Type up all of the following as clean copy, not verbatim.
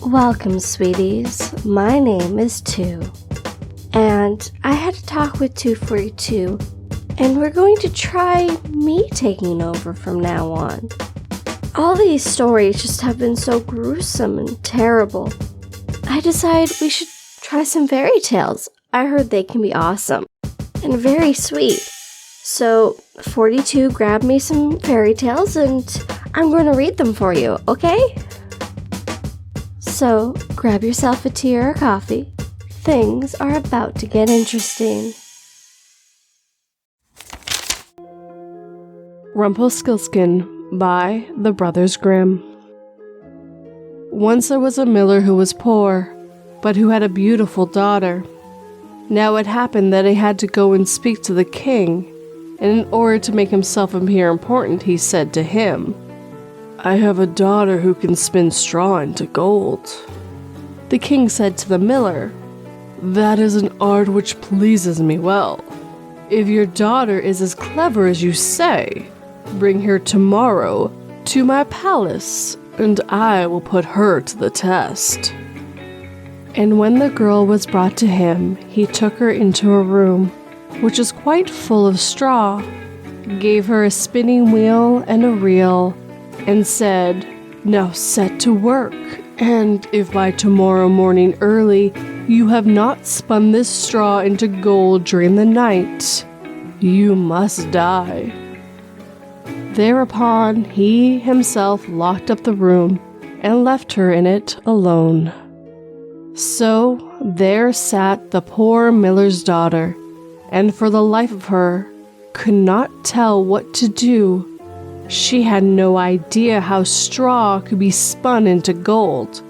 Welcome, sweeties. My name is Two, and I had a talk with Two for You too, and we're going to try me taking over from now on. All these stories just have been so gruesome and terrible. I decided we should try some fairy tales. I heard they can be awesome and very sweet. So, 42, grab me some fairy tales and I'm going to read them for you, okay? So, grab yourself a tea or a coffee. Things are about to get interesting. Rumpelstiltskin by the Brothers Grimm. Once there was a miller who was poor, but who had a beautiful daughter. Now it happened that he had to go and speak to the king, and in order to make himself appear important, he said to him, "I have a daughter who can spin straw into gold." The king said to the miller, "That is an art which pleases me well. If your daughter is as clever as you say, bring her tomorrow to my palace, and I will put her to the test." And when the girl was brought to him, he took her into a room, which was quite full of straw, gave her a spinning wheel and a reel, and said, "Now set to work, and if by tomorrow morning early you have not spun this straw into gold during the night, you must die." Thereupon he himself locked up the room and left her in it alone. So there sat the poor miller's daughter, and for the life of her could not tell what to do. She had no idea how straw could be spun into gold,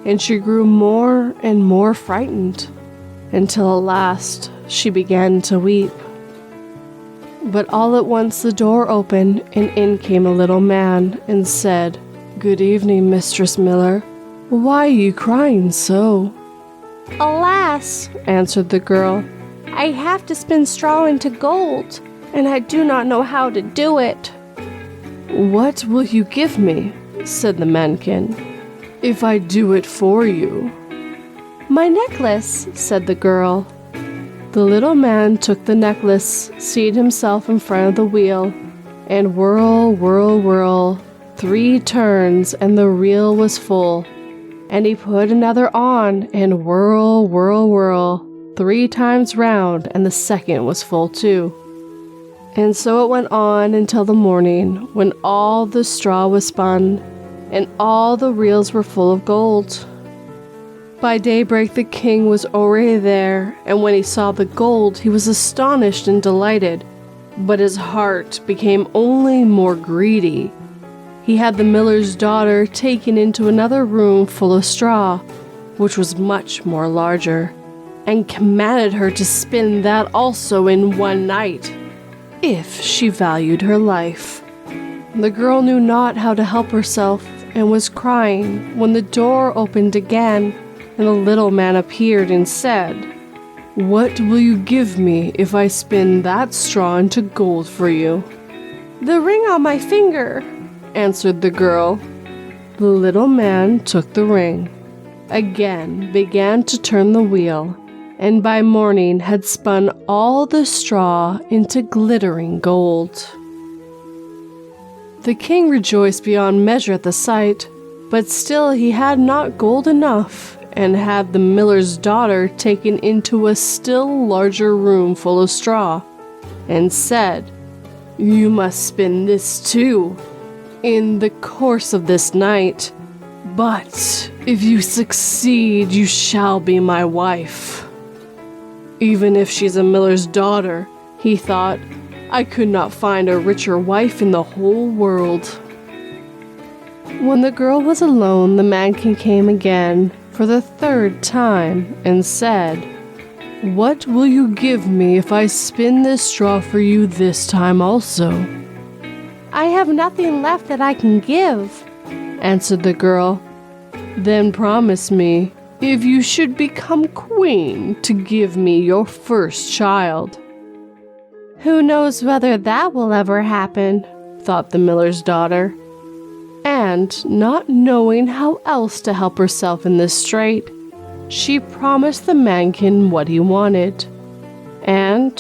and she grew more and more frightened, until at last she began to weep. But all at once the door opened, and in came a little man, and said, "Good evening, Mistress Miller. Why are you crying so?" "Alas," answered the girl, "I have to spin straw into gold, and I do not know how to do it." "What will you give me," said the mankin, "if I do it for you?" "My necklace," said the girl. The little man took the necklace, seated himself in front of the wheel, and whirl, whirl, whirl, 3 turns, and the reel was full. And he put another on, and whirl, whirl, whirl, 3 times round, and the second was full too. And so it went on until the morning, when all the straw was spun, and all the reels were full of gold. By daybreak the king was already there, and when he saw the gold he was astonished and delighted, but his heart became only more greedy. He had the miller's daughter taken into another room full of straw, which was much more larger, and commanded her to spin that also in one night, if she valued her life. The girl knew not how to help herself, and was crying, when the door opened again, and the little man appeared and said, "What will you give me if I spin that straw into gold for you?" "The ring on my finger," answered the girl. The little man took the ring, again began to turn the wheel, and by morning had spun all the straw into glittering gold. The king rejoiced beyond measure at the sight, but still he had not gold enough, and had the miller's daughter taken into a still larger room full of straw, and said, "You must spin this too, in the course of this night, but if you succeed, you shall be my wife." Even if she's a miller's daughter, he thought, I could not find a richer wife in the whole world. When the girl was alone, the mankin came again for the 3rd time and said, "What will you give me if I spin this straw for you this time also?" "I have nothing left that I can give," answered the girl. "Then promise me, if you should become queen, to give me your first child." "Who knows whether that will ever happen," thought the miller's daughter. and, not knowing how else to help herself in this strait, she promised the mankin what he wanted. And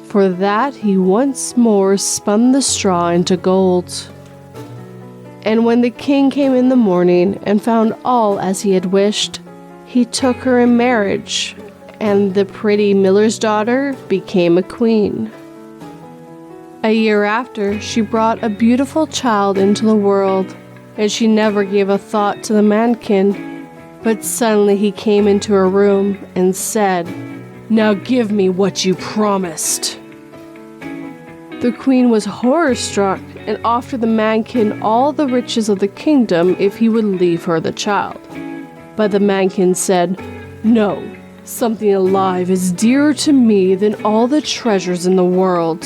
for that he once more spun the straw into gold. And when the king came in the morning and found all as he had wished, he took her in marriage, and the pretty miller's daughter became a queen. A year after, she brought a beautiful child into the world, and she never gave a thought to the mankin. But suddenly he came into her room and said, "Now give me what you promised." The queen was horror-struck and offered the mankin all the riches of the kingdom if he would leave her the child. But the mankin said, "No, something alive is dearer to me than all the treasures in the world."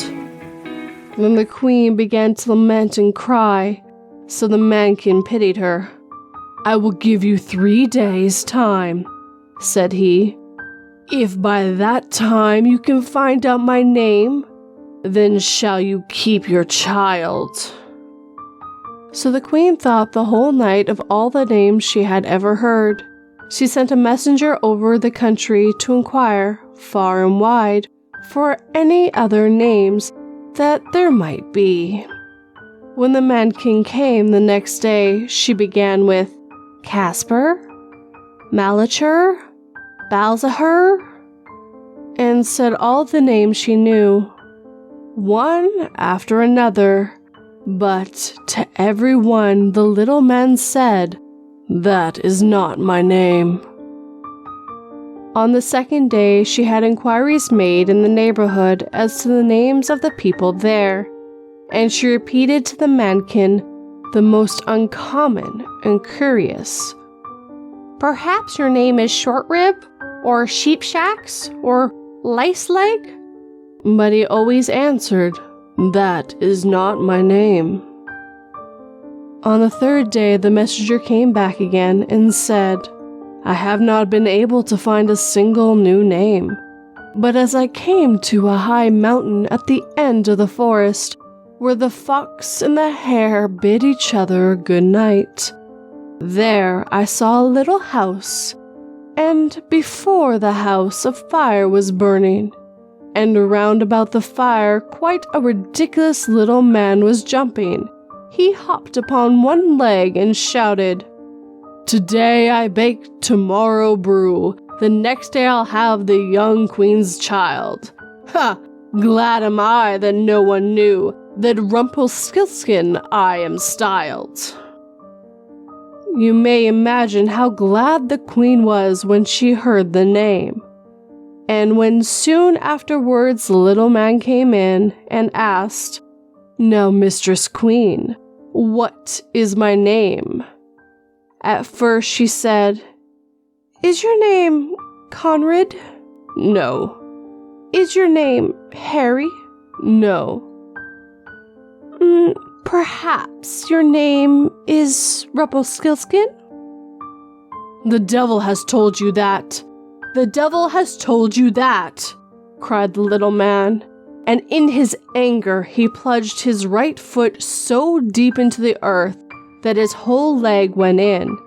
Then the queen began to lament and cry, so the mankin pitied her. "I will give you 3 days' time," said he. "If by that time you can find out my name, then shall you keep your child." So the queen thought the whole night of all the names she had ever heard. She sent a messenger over the country to inquire, far and wide, for any other names that there might be. When the mankin came the next day, she began with Casper, Malachur, Balzahur, and said all the names she knew, one after another, but to every one the little man said, "That is not my name." On the second day, she had inquiries made in the neighborhood as to the names of the people there, and she repeated to the mankin the most uncommon and curious. "Perhaps your name is Short Rib, or Sheepshanks, or Lice Leg?" But he always answered, "That is not my name." On the third day, the messenger came back again and said, "I have not been able to find a single new name. But as I came to a high mountain at the end of the forest, where the fox and the hare bid each other good night, there I saw a little house, and before the house a fire was burning, and round about the fire quite a ridiculous little man was jumping. He hopped upon one leg and shouted, 'Today I bake, tomorrow brew, the next day I'll have the young queen's child. Ha! Glad am I that no one knew that Rumpelstiltskin I am styled.'" You may imagine how glad the queen was when she heard the name. And when soon afterwards the little man came in and asked, "Now, Mistress Queen, what is my name?" At first she said, "Is your name Conrad?" "No." "Is your name Harry?" "No." Perhaps your name is Rumpelstiltskin?" "The devil has told you that! The devil has told you that!" cried the little man, and in his anger he plunged his right foot so deep into the earth that his whole leg went in,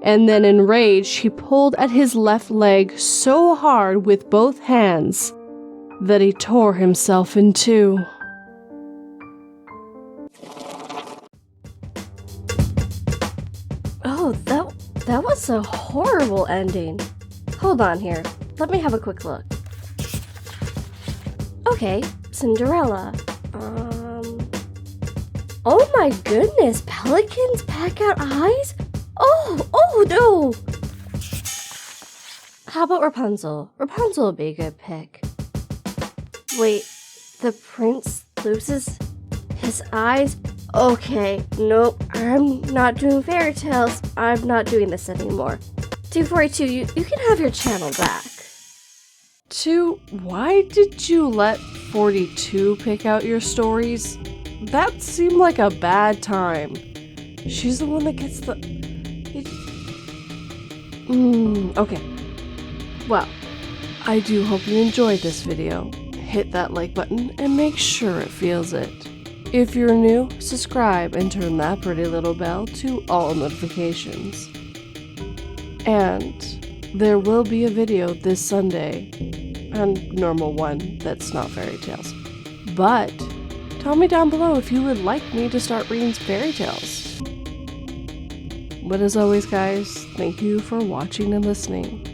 and then in rage he pulled at his left leg so hard with both hands that he tore himself in two. Oh, that was a horrible ending. Hold on here. Let me have a quick look. Okay, Cinderella. Oh my goodness, pelicans pack out eyes? Oh no! How about Rapunzel? Rapunzel would be a good pick. Wait, the prince loses his eyes? Okay, nope, I'm not doing fairy tales. I'm not doing this anymore. 242, you can have your channel back. 2, why did you let 42 pick out your stories? That seemed like a bad time. She's the one that gets the... Okay. Well, I do hope you enjoyed this video. Hit that like button and make sure it feels it. If you're new, subscribe and turn that pretty little bell to all notifications. And there will be a video this Sunday, a normal one that's not fairy tales. But tell me down below if you would like me to start reading fairy tales. But as always, guys, thank you for watching and listening.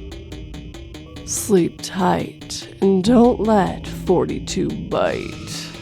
Sleep tight and don't let 42 bite.